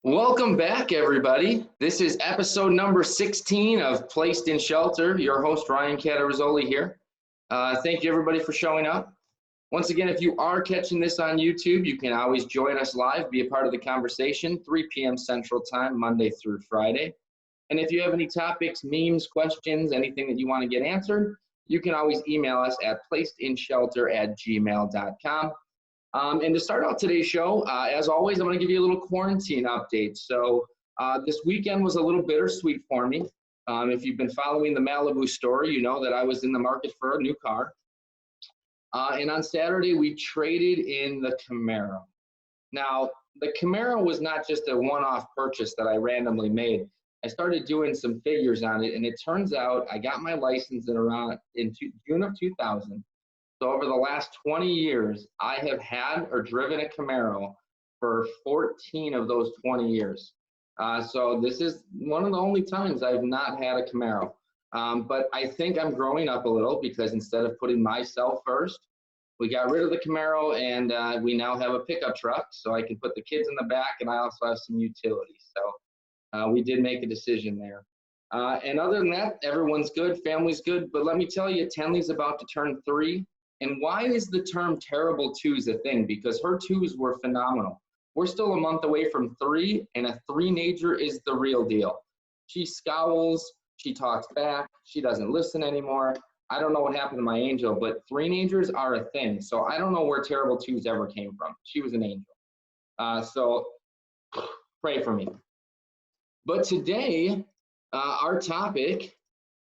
Welcome back, everybody. This is episode number 16 of Placed in Shelter. Your host, Ryan Catarozoli here. Thank you, everybody, for showing up. Once again, if you are catching this on YouTube, you can always join us live, be a part of the conversation, 3 p.m. Central Time, Monday through Friday. And if you have any topics, memes, questions, anything that you want to get answered, you can always email us at placedinshelter@gmail.com. And to start out today's show, as always, I'm going to give you a little quarantine update. So this weekend was a little bittersweet for me. If you've been following the Malibu story, you know that I was in the market for a new car. And on Saturday, we traded in the Camaro. Now, the Camaro was not just a one-off purchase that I randomly made. I started doing some figures on it, and it turns out I got my license in June of 2000. So over the last 20 years, I have had or driven a Camaro for 14 of those 20 years. So this is one of the only times I've not had a Camaro. But I think I'm growing up a little because instead of putting myself first, we got rid of the Camaro and we now have a pickup truck. So I can put the kids in the back and I also have some utilities. So we did make a decision there. And other than that, everyone's good, family's good. But let me tell you, Tenley's about to turn 3. And why is the term terrible twos a thing? Because her twos were phenomenal. We're still a month away from 3, and a 3-nager is the real deal. She scowls, she talks back, she doesn't listen anymore. I don't know what happened to my angel, but 3-nagers are a thing. So I don't know where terrible twos ever came from. She was an angel. So pray for me. But today, our topic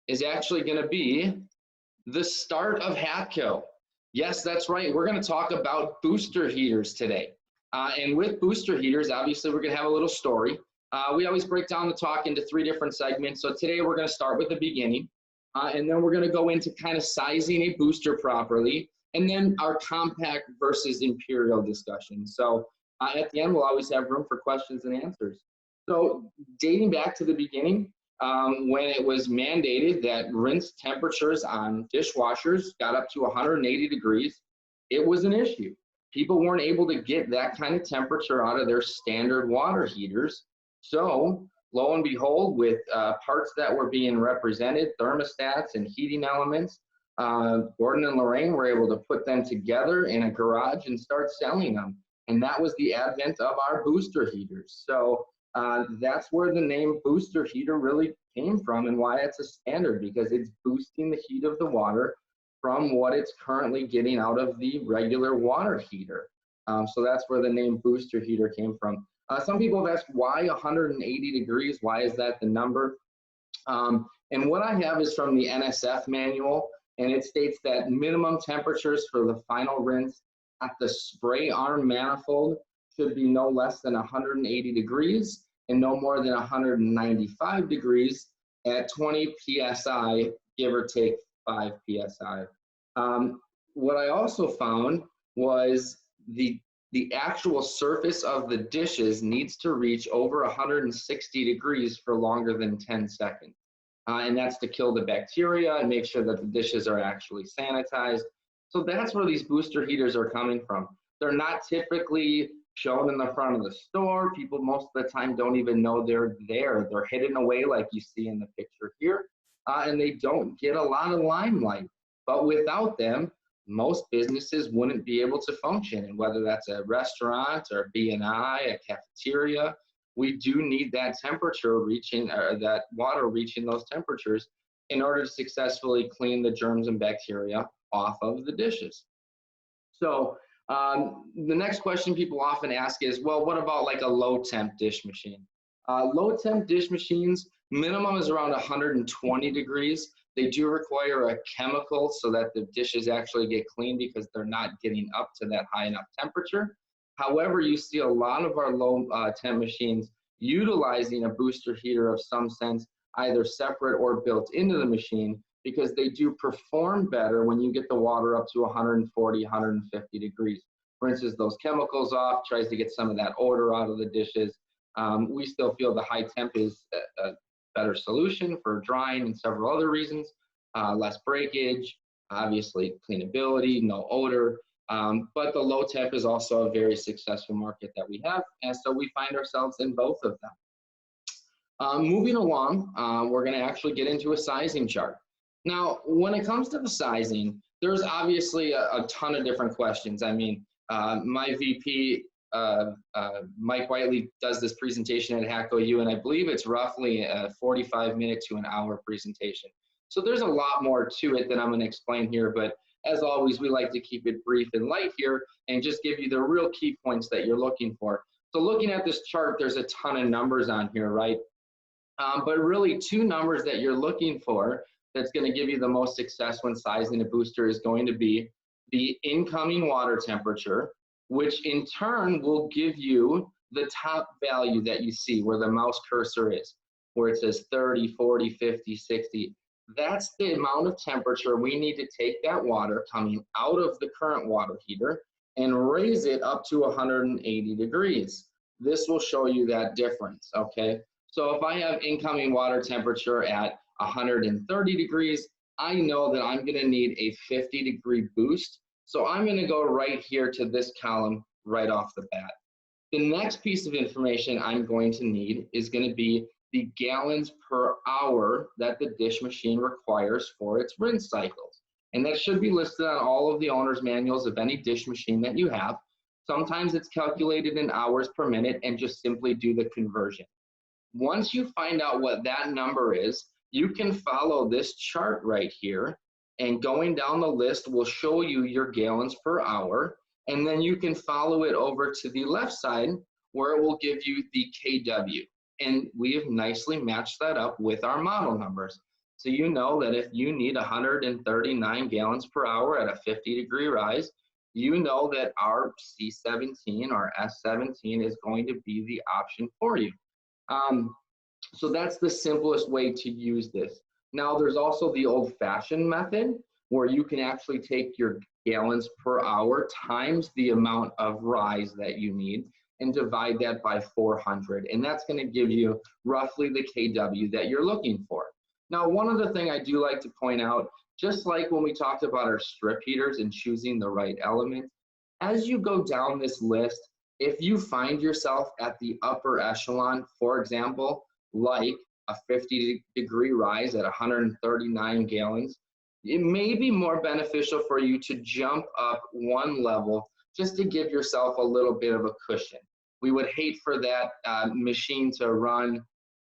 is actually going to be the start of Hatco. Yes, that's right. We're going to talk about booster heaters today. And with booster heaters, obviously, we're going to have a little story. We always break down the talk into 3 different segments. So today we're going to start with the beginning. And then we're going to go into kind of sizing a booster properly. And then our compact versus Imperial discussion. So at the end, we'll always have room for questions and answers. So dating back to the beginning, when it was mandated that rinse temperatures on dishwashers got up to 180 degrees, it was an issue. People weren't able to get that kind of temperature out of their standard water heaters. So lo and behold, with parts that were being represented, thermostats and heating elements, Gordon and Lorraine were able to put them together in a garage and start selling them. And that was the advent of our booster heaters. So that's where the name booster heater really came from and why it's a standard, because it's boosting the heat of the water from what it's currently getting out of the regular water heater. So that's where the name booster heater came from. Some people have asked why 180 degrees, why is that the number? And what I have is from the NSF manual, and it states that minimum temperatures for the final rinse at the spray arm manifold should be no less than 180 degrees and no more than 195 degrees at 20 psi, give or take 5 psi. What I also found was the actual surface of the dishes needs to reach over 160 degrees for longer than 10 seconds. And that's to kill the bacteria and make sure that the dishes are actually sanitized. So that's where these booster heaters are coming from. They're not typically shown in the front of the store. People most of the time don't even know they're there. They're hidden away like you see in the picture here, and they don't get a lot of limelight. But without them, most businesses wouldn't be able to function. And whether that's a restaurant or a B&I, a cafeteria, we do need that temperature reaching, or that water reaching those temperatures in order to successfully clean the germs and bacteria off of the dishes. So the next question people often ask is, well, what about like a low temp dish machine? Low temp dish machines, minimum is around 120 degrees. They do require a chemical so that the dishes actually get clean because they're not getting up to that high enough temperature. However, you see a lot of our low temp machines utilizing a booster heater of some sense, either separate or built into the machine, because they do perform better when you get the water up to 140, 150 degrees. Rinses those chemicals off, tries to get some of that odor out of the dishes. We still feel the high temp is a better solution for drying and several other reasons. Less breakage, obviously cleanability, no odor. But the low temp is also a very successful market that we have, and so we find ourselves in both of them. Moving along, we're going to actually get into a sizing chart. Now, when it comes to the sizing, there's obviously a ton of different questions. I mean, my VP, Mike Whiteley, does this presentation at Hatco U, and I believe it's roughly a 45-minute to an hour presentation. So there's a lot more to it than I'm going to explain here, but as always, we like to keep it brief and light here and just give you the real key points that you're looking for. So looking at this chart, there's a ton of numbers on here, right? But really, two numbers that you're looking for that's going to give you the most success when sizing a booster is going to be the incoming water temperature, which in turn will give you the top value that you see where the mouse cursor is, where it says 30, 40, 50, 60. That's the amount of temperature we need to take that water coming out of the current water heater and raise it up to 180 degrees. This will show you that difference, okay? So if I have incoming water temperature at 130 degrees, I know that I'm gonna need a 50-degree boost. So I'm gonna go right here to this column right off the bat. The next piece of information I'm going to need is gonna be the gallons per hour that the dish machine requires for its rinse cycles. And that should be listed on all of the owner's manuals of any dish machine that you have. Sometimes it's calculated in hours per minute and just simply do the conversion. Once you find out what that number is, you can follow this chart right here, and going down the list will show you your gallons per hour, and then you can follow it over to the left side where it will give you the KW. And we have nicely matched that up with our model numbers. So you know that if you need 139 gallons per hour at a 50-degree rise, you know that our C17 or S17 is going to be the option for you. So that's the simplest way to use this. Now there's also the old-fashioned method where you can actually take your gallons per hour times the amount of rise that you need and divide that by 400, and that's going to give you roughly the KW that you're looking for. Now, one other thing I do like to point out, just like when we talked about our strip heaters and choosing the right element, as you go down this list, if you find yourself at the upper echelon, for example, like a 50-degree rise at 139 gallons, it may be more beneficial for you to jump up one level just to give yourself a little bit of a cushion. We would hate for that machine to run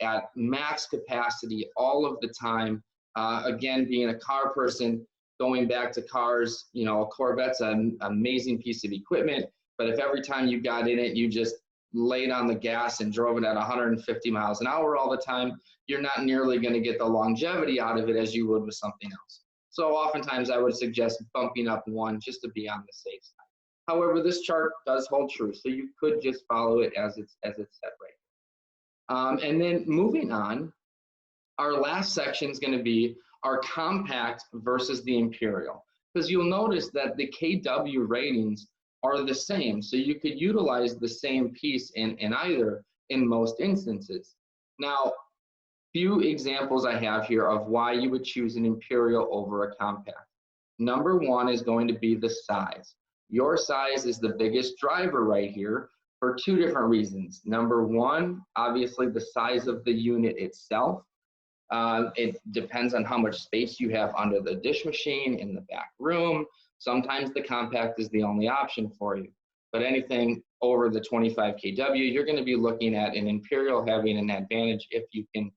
at max capacity all of the time. Again, being a car person, going back to cars, you know, a Corvette's an amazing piece of equipment, but if every time you got in it, you just laid on the gas and drove it at 150 miles an hour all the time, you're not nearly going to get the longevity out of it as you would with something else. So oftentimes I would suggest bumping up one just to be on the safe side. However, this chart does hold true, so you could just follow it as it's set right. And then moving on, our last section is going to be our compact versus the Imperial, because you'll notice that the KW ratings are the same, so you could utilize the same piece in either in most instances. Now, few examples I have here of why you would choose an Imperial over a compact. Number one is going to be the size. Your size is the biggest driver right here for two different reasons. Number one, obviously the size of the unit itself. It depends on how much space you have under the dish machine, in the back room. Sometimes the compact is the only option for you. But anything over the 25 kW, you're going to be looking at an Imperial having an advantage if you can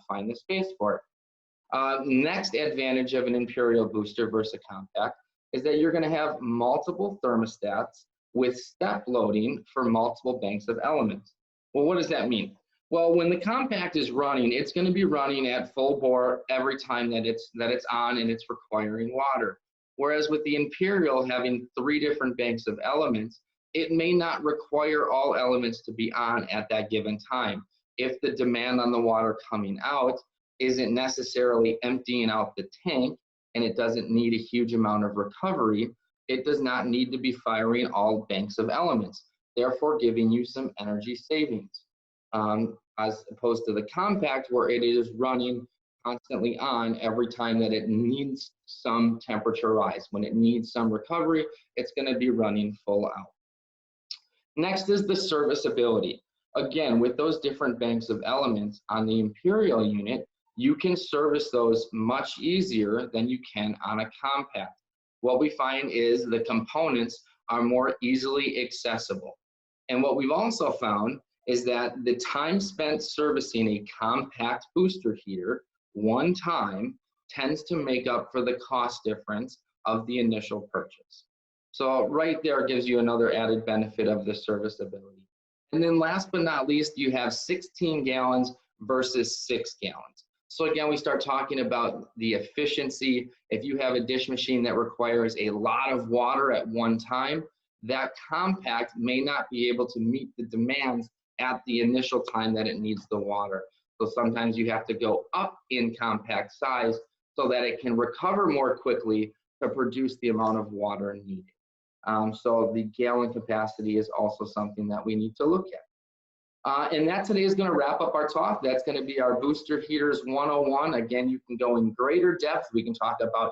find the space for it. Next advantage of an Imperial booster versus a compact is that you're going to have multiple thermostats with step loading for multiple banks of elements. Well, what does that mean? Well, when the compact is running, it's going to be running at full bore every time that it's on and it's requiring water. Whereas with the Imperial having 3 different banks of elements, it may not require all elements to be on at that given time. If the demand on the water coming out isn't necessarily emptying out the tank and it doesn't need a huge amount of recovery, it does not need to be firing all banks of elements, therefore giving you some energy savings. As opposed to the compact where it is running constantly on every time that it needs some temperature rise. When it needs some recovery, it's going to be running full out. Next is the serviceability. Again, with those different banks of elements on the Imperial unit, you can service those much easier than you can on a compact. What we find is the components are more easily accessible. And what we've also found is that the time spent servicing a compact booster heater one time tends to make up for the cost difference of the initial purchase. So right there gives you another added benefit of the serviceability. And then last but not least, you have 16 gallons versus 6 gallons. So again, we start talking about the efficiency. If you have a dish machine that requires a lot of water at one time, that compact may not be able to meet the demands at the initial time that it needs the water. So sometimes you have to go up in compact size so that it can recover more quickly to produce the amount of water needed. So the gallon capacity is also something that we need to look at. And that today is going to wrap up our talk. That's going to be our Booster Heaters 101. Again, you can go in greater depth. We can talk about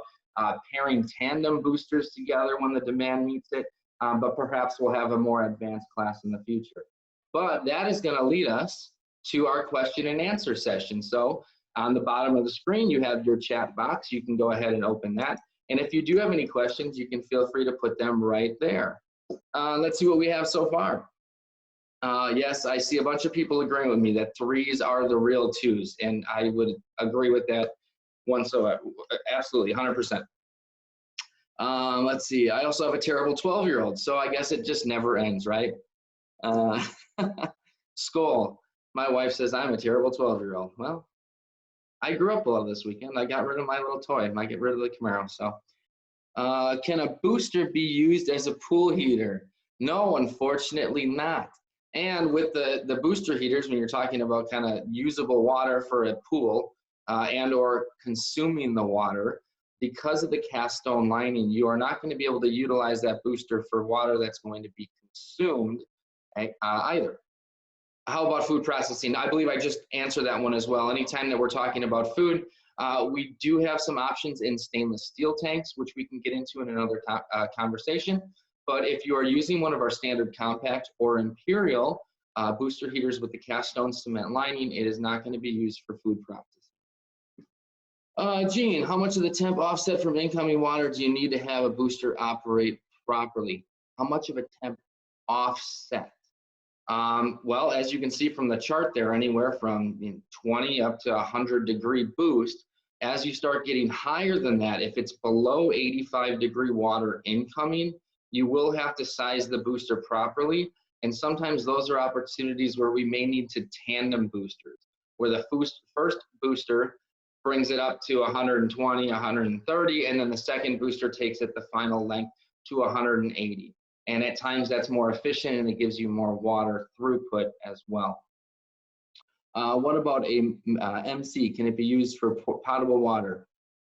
pairing tandem boosters together when the demand meets it, but perhaps we'll have a more advanced class in the future. But that is going to lead us to our question and answer session. So on the bottom of the screen, you have your chat box. You can go ahead and open that. And if you do have any questions, you can feel free to put them right there. Let's see what we have so far. Yes, I see a bunch of people agreeing with me that 3s are the real 2s, and I would agree with that absolutely, 100%. Let's see, I also have a terrible 12-year-old, so I guess it just never ends, right? Skull, my wife says I'm a terrible 12-year-old. Well, I grew up a lot this weekend. I got rid of my little toy. I might get rid of the Camaro. So, can a booster be used as a pool heater? No, unfortunately not. And with the booster heaters, when you're talking about kind of usable water for a pool and or consuming the water, because of the cast stone lining, you are not going to be able to utilize that booster for water that's going to be consumed either. How about food processing? I believe I just answered that one as well. Anytime that we're talking about food, we do have some options in stainless steel tanks, which we can get into in another conversation. But if you are using one of our standard compact or Imperial booster heaters with the cast stone cement lining, it is not going to be used for food processing. Gene, how much of the temp offset from incoming water do you need to have a booster operate properly? How much of a temp offset? Well, as you can see from the chart there, anywhere from 20 up to 100-degree boost. As you start getting higher than that, if it's below 85-degree water incoming, you will have to size the booster properly. And sometimes those are opportunities where we may need to tandem boosters, where the first booster brings it up to 120, 130, and then the second booster takes it the final length to 180. And at times that's more efficient and it gives you more water throughput as well. What about a MC? Can it be used for potable water?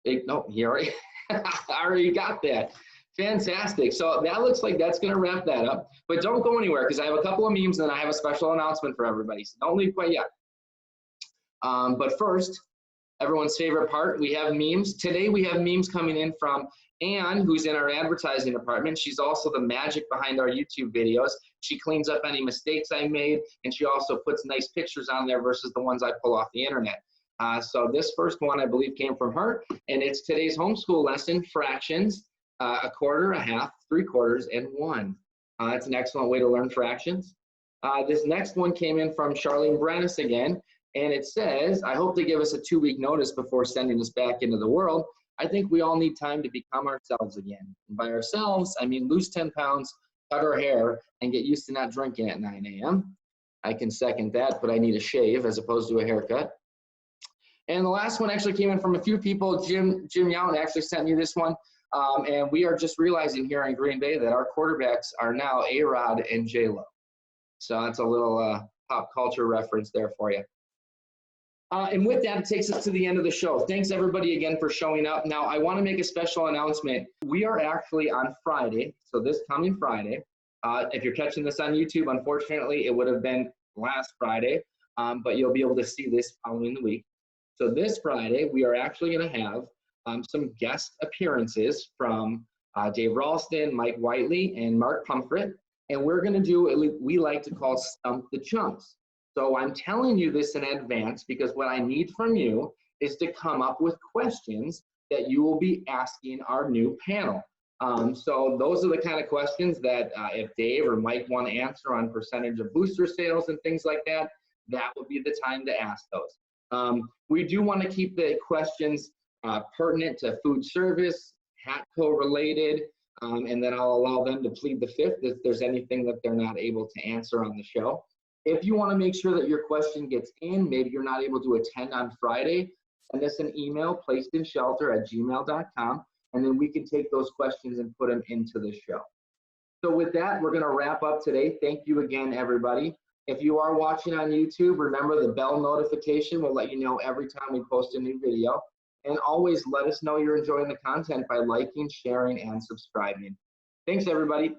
No, he already, I already got that. Fantastic. So that looks like that's going to wrap that up. But don't go anywhere because I have a couple of memes and then I have a special announcement for everybody. So don't leave quite yet. But first, everyone's favorite part, we have memes. Today we have memes coming in from Anne, who's in our advertising department. She's also the magic behind our YouTube videos. She cleans up any mistakes I made, and she also puts nice pictures on there versus the ones I pull off the internet. So this first one, I believe, came from her, and it's today's homeschool lesson, fractions, a quarter, a half, 3/4, and 1. That's an excellent way to learn fractions. This next one came in from Charlene Brennis again, and it says, I hope they give us a 2-week notice before sending us back into the world. I think we all need time to become ourselves again. And by ourselves, I mean lose 10 pounds, cut our hair, and get used to not drinking at 9 a.m. I can second that, but I need a shave as opposed to a haircut. And the last one actually came in from a few people. Jim Young actually sent me this one. And we are just realizing here in Green Bay that our quarterbacks are now A-Rod and J-Lo. So that's a little pop culture reference there for you. And with that, it takes us to the end of the show. Thanks, everybody, again, for showing up. Now, I want to make a special announcement. We are actually on Friday, so this coming Friday. If you're catching this on YouTube, unfortunately, it would have been last Friday, but you'll be able to see this following the week. So this Friday, we are actually going to have some guest appearances from Dave Ralston, Mike Whiteley, and Mark Pumfret. And we're going to do what we like to call Stump the Chumps. So I'm telling you this in advance because what I need from you is to come up with questions that you will be asking our new panel. So those are the kind of questions that if Dave or Mike want to answer on percentage of booster sales and things like that, that would be the time to ask those. We do want to keep the questions pertinent to food service, Hatco related, and then I'll allow them to plead the fifth if there's anything that they're not able to answer on the show. If you want to make sure that your question gets in, maybe you're not able to attend on Friday, send us an email, placedinshelter@gmail.com, and then we can take those questions and put them into the show. So with that, we're going to wrap up today. Thank you again, everybody. If you are watching on YouTube, remember the bell notification will let you know every time we post a new video. And always let us know you're enjoying the content by liking, sharing, and subscribing. Thanks, everybody.